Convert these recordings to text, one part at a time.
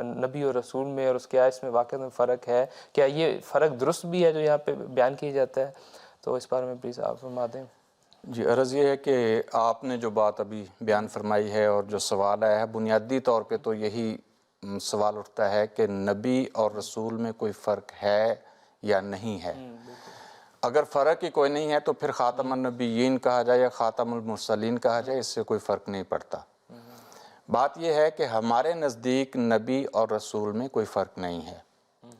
نبی اور رسول میں اور اس کے آیت میں واقعہ میں فرق ہے؟ کیا یہ فرق درست بھی ہے جو یہاں پہ بیان کیا جاتا ہے؟ تو اس بارے میں پلیز آپ فرما دیں۔ جی، عرض یہ ہے کہ آپ نے جو بات ابھی بیان فرمائی ہے اور جو سوال آیا ہے، بنیادی طور پہ تو یہی سوال اٹھتا ہے کہ نبی اور رسول میں کوئی فرق ہے یا نہیں ہے۔ اگر فرق ہی کوئی نہیں ہے تو پھر خاتم النبیین کہا جائے یا خاتم المرسلین کہا جائے، اس سے کوئی فرق نہیں پڑتا۔ بات یہ ہے کہ ہمارے نزدیک نبی اور رسول میں کوئی فرق نہیں ہے۔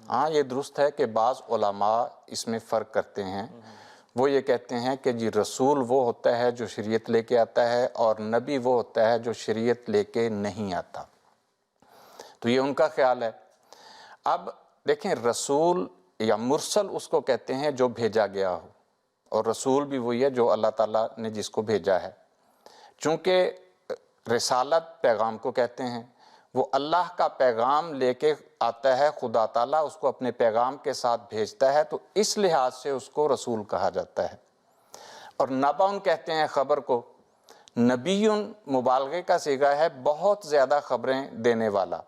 ہاں، یہ درست ہے کہ بعض علماء اس میں فرق کرتے ہیں۔ وہ یہ کہتے ہیں کہ جی رسول وہ ہوتا ہے جو شریعت لے کے آتا ہے، اور نبی وہ ہوتا ہے جو شریعت لے کے نہیں آتا۔ تو یہ ان کا خیال ہے۔ اب دیکھیں، رسول یا مرسل اس کو کہتے ہیں جو بھیجا گیا ہو، اور رسول بھی وہی ہے جو اللہ تعالیٰ نے جس کو بھیجا ہے۔ چونکہ رسالت پیغام کو کہتے ہیں، وہ اللہ کا پیغام لے کے آتا ہے، خدا تعالیٰ اس کو اپنے پیغام کے ساتھ بھیجتا ہے، تو اس لحاظ سے اس کو رسول کہا جاتا ہے۔ اور نبأ کہتے ہیں خبر کو۔ نبی مبالغے کا صیغہ ہے، بہت زیادہ خبریں دینے والا،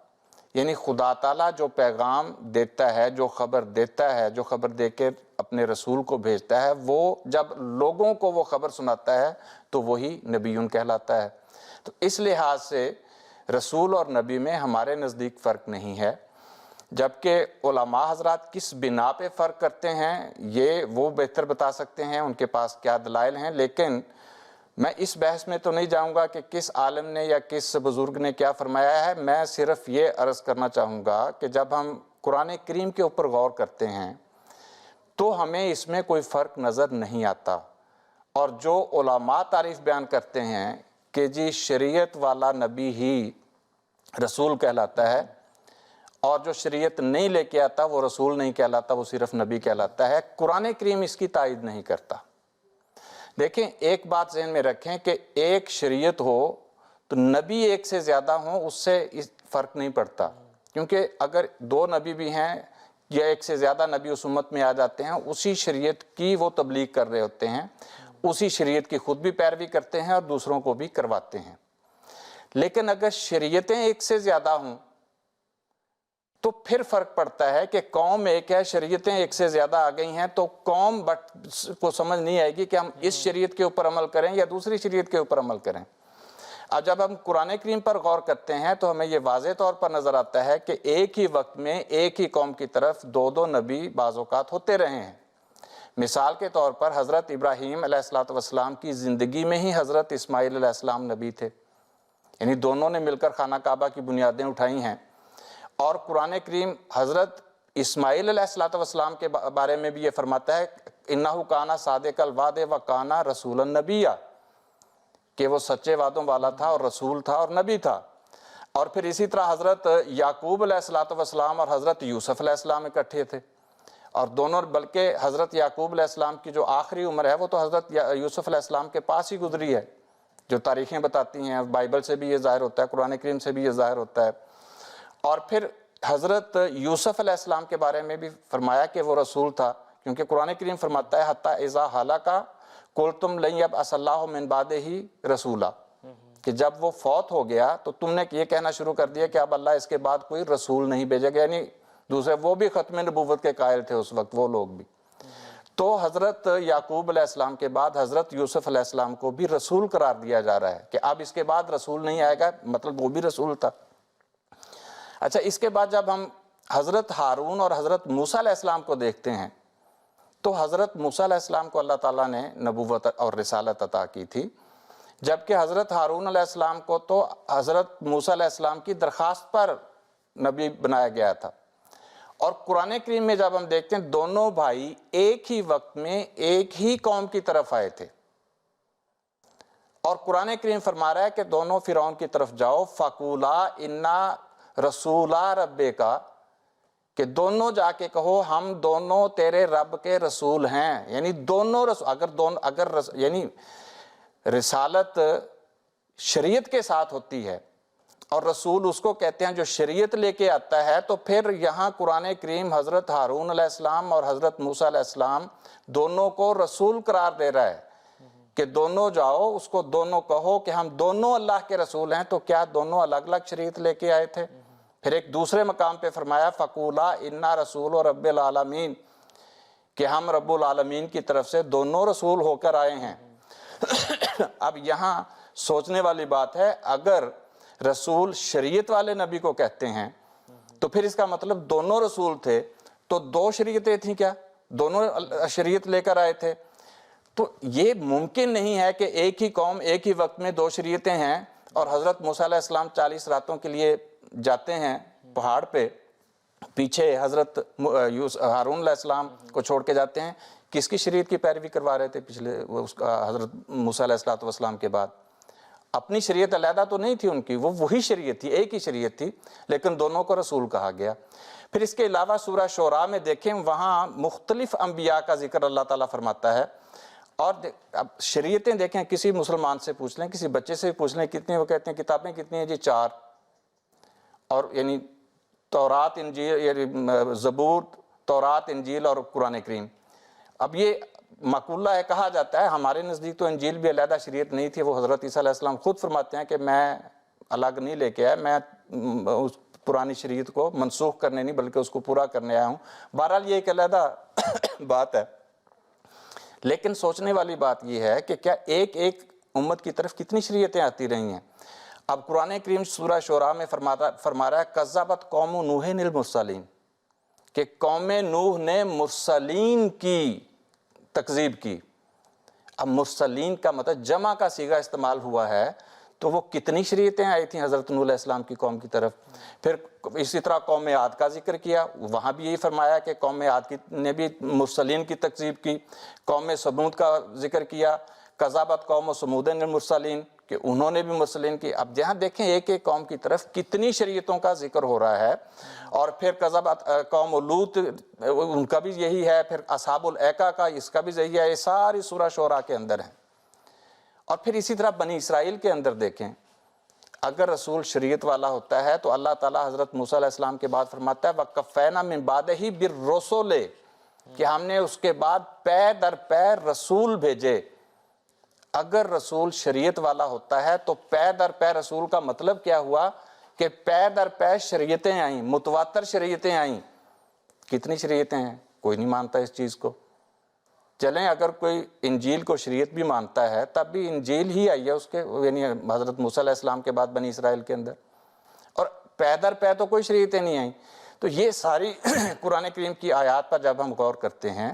یعنی خدا تعالیٰ جو پیغام دیتا ہے، جو خبر دیتا ہے، جو خبر دے کے اپنے رسول کو بھیجتا ہے، وہ جب لوگوں کو وہ خبر سناتا ہے تو وہی نبی کہلاتا ہے۔ تو اس لحاظ سے رسول اور نبی میں ہمارے نزدیک فرق نہیں ہے۔ جبکہ علماء حضرات کس بنا پہ فرق کرتے ہیں یہ وہ بہتر بتا سکتے ہیں، ان کے پاس کیا دلائل ہیں، لیکن میں اس بحث میں تو نہیں جاؤں گا کہ کس عالم نے یا کس بزرگ نے کیا فرمایا ہے۔ میں صرف یہ عرض کرنا چاہوں گا کہ جب ہم قرآن کریم کے اوپر غور کرتے ہیں تو ہمیں اس میں کوئی فرق نظر نہیں آتا، اور جو علماء تعریف بیان کرتے ہیں کہ جی شریعت والا نبی ہی رسول کہلاتا ہے، اور جو شریعت نہیں لے کے آتا وہ رسول نہیں کہلاتا، وہ صرف نبی کہلاتا ہے، قرآن کریم اس کی تائید نہیں کرتا۔ دیکھیں، ایک بات ذہن میں رکھیں کہ ایک شریعت ہو تو نبی ایک سے زیادہ ہوں، اس سے فرق نہیں پڑتا، کیونکہ اگر دو نبی بھی ہیں یا ایک سے زیادہ نبی اس امت میں آ جاتے ہیں، اسی شریعت کی وہ تبلیغ کر رہے ہوتے ہیں، اسی شریعت کی خود بھی پیروی کرتے ہیں اور دوسروں کو بھی کرواتے ہیں۔ لیکن اگر شریعتیں ایک سے زیادہ ہوں تو پھر فرق پڑتا ہے کہ قوم ایک ہے، شریعتیں ایک سے زیادہ آ گئی ہیں، تو قوم کو سمجھ نہیں آئے گی کہ ہم اس شریعت کے اوپر عمل کریں یا دوسری شریعت کے اوپر عمل کریں۔ اب جب ہم قرآن کریم پر غور کرتے ہیں تو ہمیں یہ واضح طور پر نظر آتا ہے کہ ایک ہی وقت میں ایک ہی قوم کی طرف دو دو نبی بعض اوقات ہوتے رہے ہیں۔ مثال کے طور پر حضرت ابراہیم علیہ السلام کی زندگی میں ہی حضرت اسماعیل علیہ السلام نبی تھے، یعنی دونوں نے مل کر خانہ کعبہ کی بنیادیں اٹھائی ہیں۔ اور قرآن کریم حضرت اسماعیل علیہ السلام کے بارے میں بھی یہ فرماتا ہے اِنَّهُ كَانَ صَادِقَ الْوَعْدِ وَكَانَ رَسُولًا نَبِيًّا، کہ وہ سچے وعدوں والا تھا اور رسول تھا اور نبی تھا۔ اور پھر اسی طرح حضرت یعقوب علیہ السلام اور حضرت یوسف علیہ السلام اکٹھے تھے، اور دونوں، بلکہ حضرت یعقوب علیہ السلام کی جو آخری عمر ہے وہ تو حضرت یوسف علیہ السلام کے پاس ہی گزری ہے، جو تاریخیں بتاتی ہیں، بائبل سے بھی یہ ظاہر ہوتا ہے، قرآن کریم سے بھی یہ ظاہر ہوتا ہے۔ اور پھر حضرت یوسف علیہ السلام کے بارے میں بھی فرمایا کہ وہ رسول تھا، کیونکہ قرآن کریم فرماتا ہے حتیٰ اذا ہلاکا قلتم لن یبعث اللہ من بعدہ رسولا، کہ جب وہ فوت ہو گیا تو تم نے یہ کہنا شروع کر دیا کہ اب اللہ اس کے بعد کوئی رسول نہیں بھیجے گا، یعنی دوسرے وہ بھی ختم نبوت کے قائل تھے اس وقت، وہ لوگ بھی۔ تو حضرت یعقوب علیہ السلام کے بعد حضرت یوسف علیہ السلام کو بھی رسول قرار دیا جا رہا ہے کہ اب اس کے بعد رسول نہیں آئے گا، مطلب وہ بھی رسول تھا۔ اچھا، اس کے بعد جب ہم حضرت ہارون اور حضرت موسیٰ علیہ السلام کو دیکھتے ہیں تو حضرت موسیٰ علیہ السلام کو اللہ تعالیٰ نے نبوت اور رسالت عطا کی تھی، جبکہ حضرت ہارون علیہ السلام کو تو حضرت موسیٰ علیہ السلام کی درخواست پر نبی بنایا گیا تھا۔ اور قرآن کریم میں جب ہم دیکھتے ہیں دونوں بھائی ایک ہی وقت میں ایک ہی قوم کی طرف آئے تھے، اور قرآن کریم فرما رہا ہے کہ دونوں فرعون کی طرف جاؤ فَقُولَا إِنَّا رَسُولَا رَبِّكَ، کہ دونوں جا کے کہو ہم دونوں تیرے رب کے رسول ہیں، یعنی دونوں یعنی رسالت شریعت کے ساتھ ہوتی ہے اور رسول اس کو کہتے ہیں جو شریعت لے کے آتا ہے، تو پھر یہاں قرآن کریم حضرت ہارون علیہ السلام اور حضرت موسیٰ علیہ السلام دونوں کو رسول قرار دے رہا ہے کہ دونوں جاؤ اس کو دونوں کہو کہ ہم دونوں اللہ کے رسول ہیں۔ تو کیا دونوں الگ الگ شریعت لے کے آئے تھے؟ پھر ایک دوسرے مقام پہ فرمایا فقولا انا رسول و رب العالمین، کہ ہم رب العالمین کی طرف سے دونوں رسول ہو کر آئے ہیں۔ اب یہاں سوچنے والی بات ہے، اگر رسول شریعت والے نبی کو کہتے ہیں تو پھر اس کا مطلب دونوں رسول تھے، تو دو شریعتیں تھیں کیا؟ دونوں شریعت لے کر آئے تھے؟ تو یہ ممکن نہیں ہے کہ ایک ہی قوم ایک ہی وقت میں دو شریعتیں ہیں، اور حضرت موسیٰ علیہ السلام 40 راتوں کے لیے جاتے ہیں پہاڑ پہ، پیچھے حضرت ہارون علیہ السلام کو چھوڑ کے جاتے ہیں، کس کی شریعت کی پیروی کروا رہے تھے پچھلے اس کا حضرت موسیٰ علیہ السلام کے بعد؟ اپنی شریعت علیحدہ تو نہیں تھی ان کی، وہ وہی شریعت تھی، ایک ہی شریعت تھی، لیکن دونوں کو رسول کہا گیا۔ پھر اس کے علاوہ سورہ شعراء میں دیکھیں، وہاں مختلف انبیاء کا ذکر اللہ تعالیٰ فرماتا ہے، اور اب شریعتیں دیکھیں، کسی مسلمان سے پوچھ لیں، کسی بچے سے پوچھ لیں کتنی، وہ کہتے ہیں کتابیں کتنی ہیں جی؟ 4، اور یعنی تورات انجیل، یعنی زبور، تورات انجیل اور قرآن کریم۔ اب یہ مقولہ ہے، کہا جاتا ہے، ہمارے نزدیک تو انجیل بھی علیحدہ شریعت نہیں تھی، وہ حضرت عیسیٰ علیہ السلام خود فرماتے ہیں کہ میں الگ نہیں لے کے آیا، میں اس پرانی شریعت کو منسوخ کرنے نہیں بلکہ اس کو پورا کرنے آیا ہوں۔ بہرحال یہ ایک علیحدہ بات ہے، لیکن سوچنے والی بات یہ ہے کہ کیا ایک ایک امت کی طرف کتنی شریعتیں آتی رہی ہیں؟ اب قرآن کریم سورہ شعراء میں فرما رہا ہے کذبت قوم نوح المرسلین، کہ قوم نوح نے مرسلین کی تکذیب کی۔ اب مرسلین کا مطلب جمع کا صیغہ استعمال ہوا ہے، تو وہ کتنی شریعتیں آئی تھیں حضرت نوح علیہ السلام کی قوم کی طرف۔ پھر اسی طرح قوم عاد کا ذکر کیا، وہاں بھی یہی فرمایا کہ قوم عاد نے بھی مرسلین کی تکذیب کی۔ قوم سمود کا ذکر کیا، کذبت قوم سمود المرسلین، کہ انہوں نے بھی مرسلین کی۔ اب جہاں دیکھیں ایک ایک قوم کی طرف کتنی شریعتوں کا ذکر ہو رہا ہے، اور پھر کذبت قوم لوط، ان کا بھی یہی ہے، پھر اصحاب الایکہ کا، اس کا بھی یہی ہے، یہ ساری سورہ شعراء کے اندر ہیں۔ اور پھر اسی طرح بنی اسرائیل کے اندر دیکھیں، اگر رسول شریعت والا ہوتا ہے تو اللہ تعالیٰ حضرت موسیٰ علیہ السلام کے بعد فرماتا ہے وَقَفَّيْنَا مِن بَعْدِهِ بِالرُّسُلِ، کہ ہم نے اس کے بعد پے در پے رسول بھیجے۔ اگر رسول شریعت والا ہوتا ہے تو پے در پے رسول کا مطلب کیا ہوا؟ کہ پے در پے شریعتیں آئیں، متواتر شریعتیں آئیں۔ کتنی شریعتیں ہیں؟ کوئی نہیں مانتا اس چیز کو۔ چلیں اگر کوئی انجیل کو شریعت بھی مانتا ہے، تب بھی انجیل ہی آئی ہے اس کے، یعنی حضرت موسیٰ علیہ السلام کے بعد بنی اسرائیل کے اندر، اور پے در پے تو کوئی شریعتیں نہیں آئیں۔ تو یہ ساری قرآن کریم کی آیات پر جب ہم غور کرتے ہیں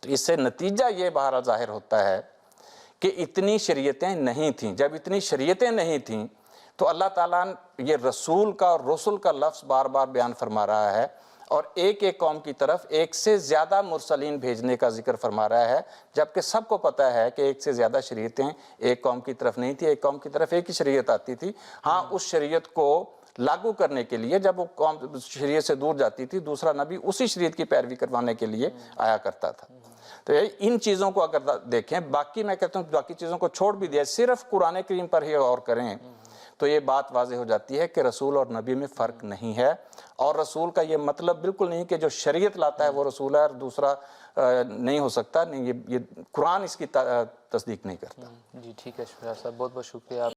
تو اس سے نتیجہ یہ بہرحال ظاہر ہوتا ہے کہ اتنی شریعتیں نہیں تھیں۔ جب اتنی شریعتیں نہیں تھیں تو اللہ تعالیٰ یہ رسول کا اور رسل کا لفظ بار بار بیان فرما رہا ہے، اور ایک ایک قوم کی طرف ایک سے زیادہ مرسلین بھیجنے کا ذکر فرما رہا ہے، جبکہ سب کو پتہ ہے کہ ایک سے زیادہ شریعتیں ایک قوم کی طرف نہیں تھی، ایک قوم کی طرف ایک ہی شریعت آتی تھی۔ ہاں، اس شریعت کو لاگو کرنے کے لیے جب وہ قوم شریعت سے دور جاتی تھی، دوسرا نبی اسی شریعت کی پیروی کروانے کے لیے آیا کرتا تھا۔ تو ان چیزوں کو اگر دیکھیں، باقی میں کہتا ہوں باقی چیزوں کو چھوڑ بھی دیا، صرف قرآن کریم پر ہی غور کریں تو یہ بات واضح ہو جاتی ہے کہ رسول اور نبی میں فرق نہیں ہے، اور رسول کا یہ مطلب بالکل نہیں کہ جو شریعت لاتا ہے وہ رسول ہے اور دوسرا نہیں ہو سکتا۔ نہیں، یہ قرآن اس کی تصدیق نہیں کرتا۔ جی ٹھیک ہے، شکریہ صاحب، بہت بہت شکریہ آپ